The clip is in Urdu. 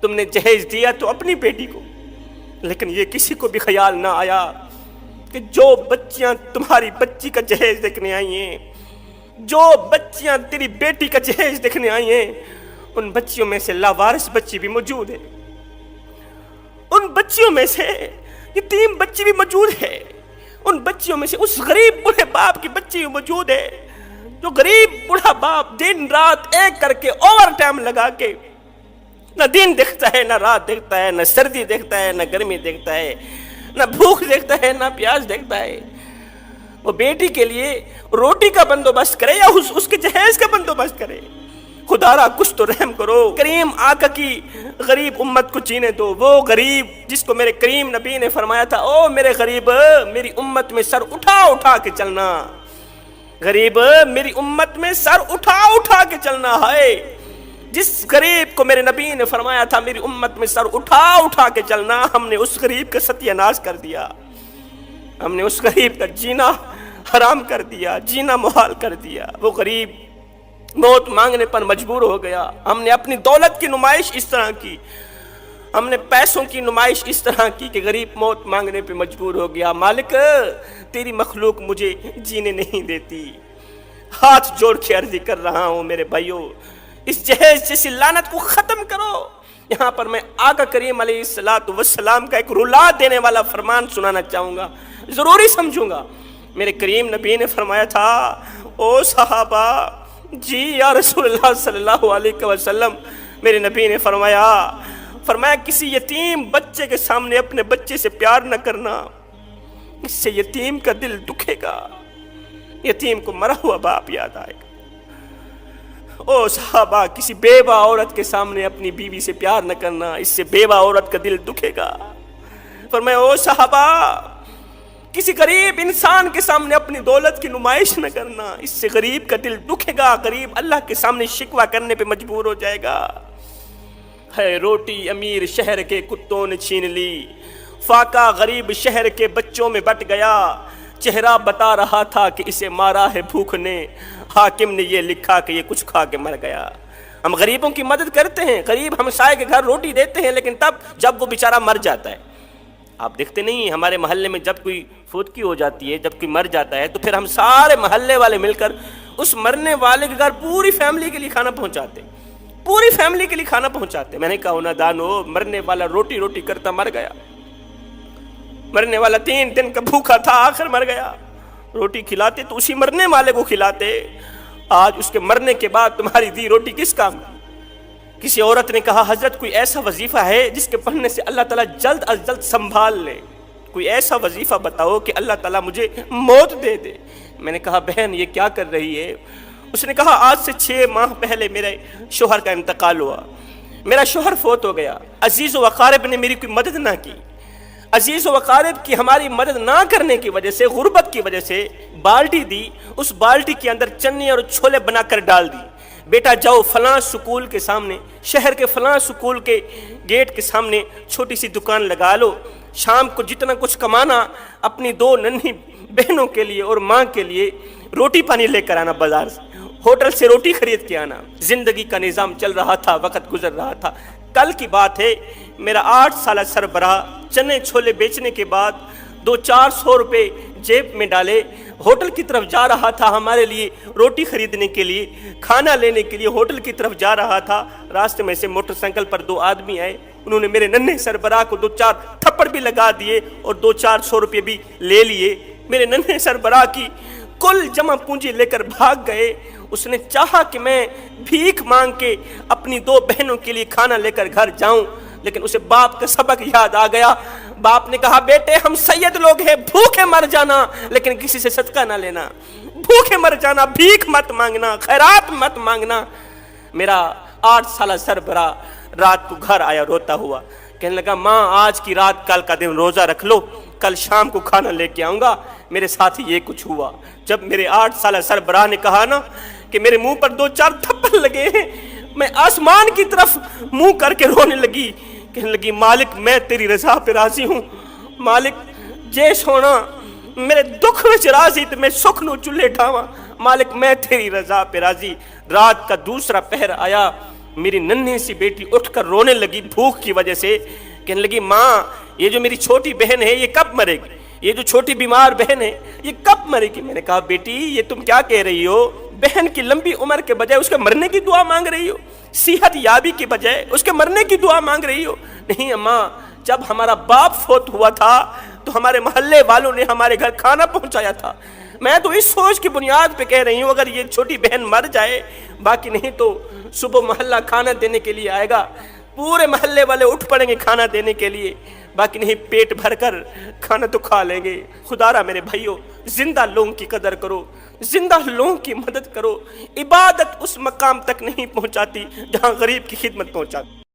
تم نے جہیز دیا تو اپنی بیٹی کو، لیکن یہ کسی کو بھی خیال نہ آیا کہ جو بچیاں تمہاری بچی کا جہیز دیکھنے آئی ہیں، جو بچیاں تیری بیٹی کا جہیز دیکھنے آئی ہیں، ان بچیوں میں سے لاوارث بچی بھی موجود ہے، ان بچیوں میں سے یتیم بچی بھی موجود ہے، ان بچیوں میں سے اس غریب بوڑھے باپ کی بچی بھی موجود ہے، جو غریب بوڑھا باپ دن رات ایک کر کے اوور ٹائم لگا کے نہ دن دیکھتا ہے، نہ رات دیکھتا ہے، نہ سردی دیکھتا ہے، نہ گرمی دیکھتا ہے، نہ بھوک دیکھتا ہے، نہ پیاس دیکھتا ہے، وہ بیٹی کے لیے روٹی کا بندوبست کرے یا اس کے جہیز کا بندوبست کرے۔ خدا را کچھ تو رحم کرو، کریم آقا کی غریب امت کو جینے دو، وہ غریب جس کو میرے کریم نبی نے فرمایا تھا او میرے غریب میری امت میں سر اٹھا اٹھا کے چلنا، غریب میری امت میں سر اٹھا اٹھا کے چلنا ہے۔ جس غریب کو میرے نبی نے فرمایا تھا میری امت میں سر اٹھا اٹھا کے چلنا، ہم نے اس غریب کا ستیہ ناش کر دیا، ہم نے اس غریب کا جینا حرام کر دیا، جینا محال کر دیا۔ وہ غریب موت مانگنے پر مجبور ہو گیا، ہم نے اپنی دولت کی نمائش اس طرح کی، ہم نے پیسوں کی نمائش اس طرح کی کہ غریب موت مانگنے پہ مجبور ہو گیا۔ مالک تیری مخلوق مجھے جینے نہیں دیتی، ہاتھ جوڑ کے عرضی کر رہا ہوں میرے بھائیوں، اس جہیز جیسی لعنت کو ختم کرو۔ یہاں پر میں آقا کریم علیہ السلام کا ایک رلا دینے والا فرمان سنانا چاہوں گا، ضروری سمجھوں گا۔ میرے کریم نبی نے فرمایا تھا او صحابہ جی یا رسول اللہ صلی اللہ علیہ وسلم، میرے نبی نے فرمایا کسی یتیم بچے کے سامنے اپنے بچے سے پیار نہ کرنا، اس سے یتیم کا دل دکھے گا، یتیم کو مرا ہوا باپ یاد آئے گا۔ او صحابہ کسی بیوہ عورت کے سامنے اپنی بیوی سے پیار نہ کرنا، اس سے بیوہ عورت کا دل دکھے گا۔ فرمایا او صحابہ کسی غریب انسان کے سامنے اپنی دولت کی نمائش نہ کرنا، اس سے غریب کا دل دکھے گا، غریب اللہ کے سامنے شکوہ کرنے پہ مجبور ہو جائے گا۔ ہے روٹی امیر شہر کے کتوں نے چھین لی، فاقہ غریب شہر کے بچوں میں بٹ گیا، چہرہ بتا رہا تھا کہ اسے مارا ہے بھوک نے، حاکم نے یہ لکھا کہ یہ کچھ کھا کے مر گیا۔ ہم غریبوں کی مدد کرتے ہیں، غریب ہمسائے کے گھر روٹی دیتے ہیں، لیکن تب جب وہ بیچارہ مر جاتا ہے۔ آپ دیکھتے نہیں ہمارے محلے میں جب کوئی فوتگی ہو جاتی ہے، جب کوئی مر جاتا ہے تو پھر ہم سارے محلے والے مل کر اس مرنے والے کے گھر پوری فیملی کے لیے کھانا پہنچاتے، پوری فیملی کے لیے کھانا پہنچاتے۔ میں نے کہا نہ دانو، مرنے والا روٹی روٹی کرتا مر گیا، مرنے والا 3 دن کا بھوکا تھا آخر مر گیا، روٹی کھلاتے تو اسی مرنے والے کو کھلاتے، آج اس کے مرنے کے بعد تمہاری دی روٹی کس کام کی؟ کسی عورت نے کہا حضرت کوئی ایسا وظیفہ ہے جس کے پڑھنے سے اللہ تعالیٰ جلد از جلد سنبھال لے، کوئی ایسا وظیفہ بتاؤ کہ اللہ تعالیٰ مجھے موت دے دے۔ میں نے کہا بہن یہ کیا کر رہی ہے؟ اس نے کہا آج سے 6 ماہ پہلے میرے شوہر کا انتقال ہوا، میرا شوہر فوت ہو گیا، عزیز و اقارب نے میری کوئی مدد نہ کی، عزیز و اقارب کی ہماری مدد نہ کرنے کی وجہ سے، غربت کی وجہ سے بالٹی دی، اس بالٹی کے اندر چنے اور چھولے بنا کر ڈال دی، بیٹا جاؤ فلاں سکول کے سامنے، شہر کے فلاں سکول کے گیٹ کے سامنے چھوٹی سی دکان لگا لو، شام کو جتنا کچھ کمانا اپنی 2 ننھی بہنوں کے لیے اور ماں کے لیے روٹی پانی لے کر آنا، بازار سے ہوٹل سے روٹی خرید کے آنا۔ زندگی کا نظام چل رہا تھا، وقت گزر رہا تھا۔ کل کی بات ہے، میرا 8 سالہ سربراہ چنے چھولے بیچنے کے بعد 200-400 روپے جیب میں ڈالے ہوٹل کی طرف جا رہا تھا، ہمارے لیے روٹی خریدنے کے لیے، کھانا لینے کے لیے ہوٹل کی طرف جا رہا تھا۔ راستے میں سے موٹر سائیکل پر 2 آدمی آئے، انہوں نے میرے ننھے سربراہ کو 2-4 تھپڑ بھی لگا دیے اور 200-400 روپے بھی لے لیے۔ میرے ننھے سربراہ کی کل جمع پونجی لے کر بھاگ گئے۔ اس نے چاہا کہ میں بھیک مانگ کے اپنی 2 بہنوں کے لیے کھانا لے کر گھر جاؤں، لیکن اسے باپ کا سبق یاد آ گیا۔ باپ نے کہا بیٹے ہم سید لوگ ہیں، بھوکے مر جانا لیکن کسی سے صدقہ نہ لینا، بھوکے مر جانا، بھیک مت مانگنا، خیرات مت مانگنا۔ میرا 8 سالہ سربراہ رات کو گھر آیا روتا ہوا، کہنے لگا ماں آج کی رات کل کا دن روزہ رکھ لو، کل شام کو کھانا لے کے آؤں گا۔ میرے ساتھ یہ کچھ ہوا، جب میرے 8 سالہ سربراہ نے کہا نا کہ میرے منہ پر 2-4 تھپڑ لگے ہیں، میں آسمان کی طرف منہ کر کے رونے لگی، کہنے لگی مالک میں تیری رضا پہ راضی ہوں، مالک جے سونا میرے دکھ وچ راضی تے میں سکھ نو چولہے ڈھاواں، مالک میں تیری رضا پہ راضی۔ رات کا دوسرا پہر آیا، میری ننھی سی بیٹی اٹھ کر رونے لگی بھوک کی وجہ سے، کہنے لگی ماں یہ جو میری چھوٹی بہن ہے یہ کب مرے گی، یہ جو چھوٹی بیمار بہن ہے یہ کب مرے گی؟ میں نے کہا بیٹی یہ تم کیا کہہ رہی ہو؟ بہن کی لمبی عمر کے بجائے اس کے مرنے کی دعا مانگ رہی ہو، صحت یابی کے بجائے اس کے مرنے کی دعا مانگ رہی ہو؟ نہیں اماں، جب ہمارا باپ فوت ہوا تھا تو ہمارے محلے والوں نے ہمارے گھر کھانا پہنچایا تھا، میں تو اس سوچ کی بنیاد پہ کہہ رہی ہوں اگر یہ چھوٹی بہن مر جائے، باقی نہیں تو صبح محلہ کھانا دینے کے لیے آئے گا، پورے محلے والے اٹھ پڑیں گے کھانا دینے کے لیے، باقی نہیں پیٹ بھر کر کھانا تو کھا لیں گے۔ خدا را میرے بھائیو، زندہ لوگوں کی قدر کرو، زندہ لوگوں کی مدد کرو۔ عبادت اس مقام تک نہیں پہنچاتی جہاں غریب کی خدمت پہنچاتی۔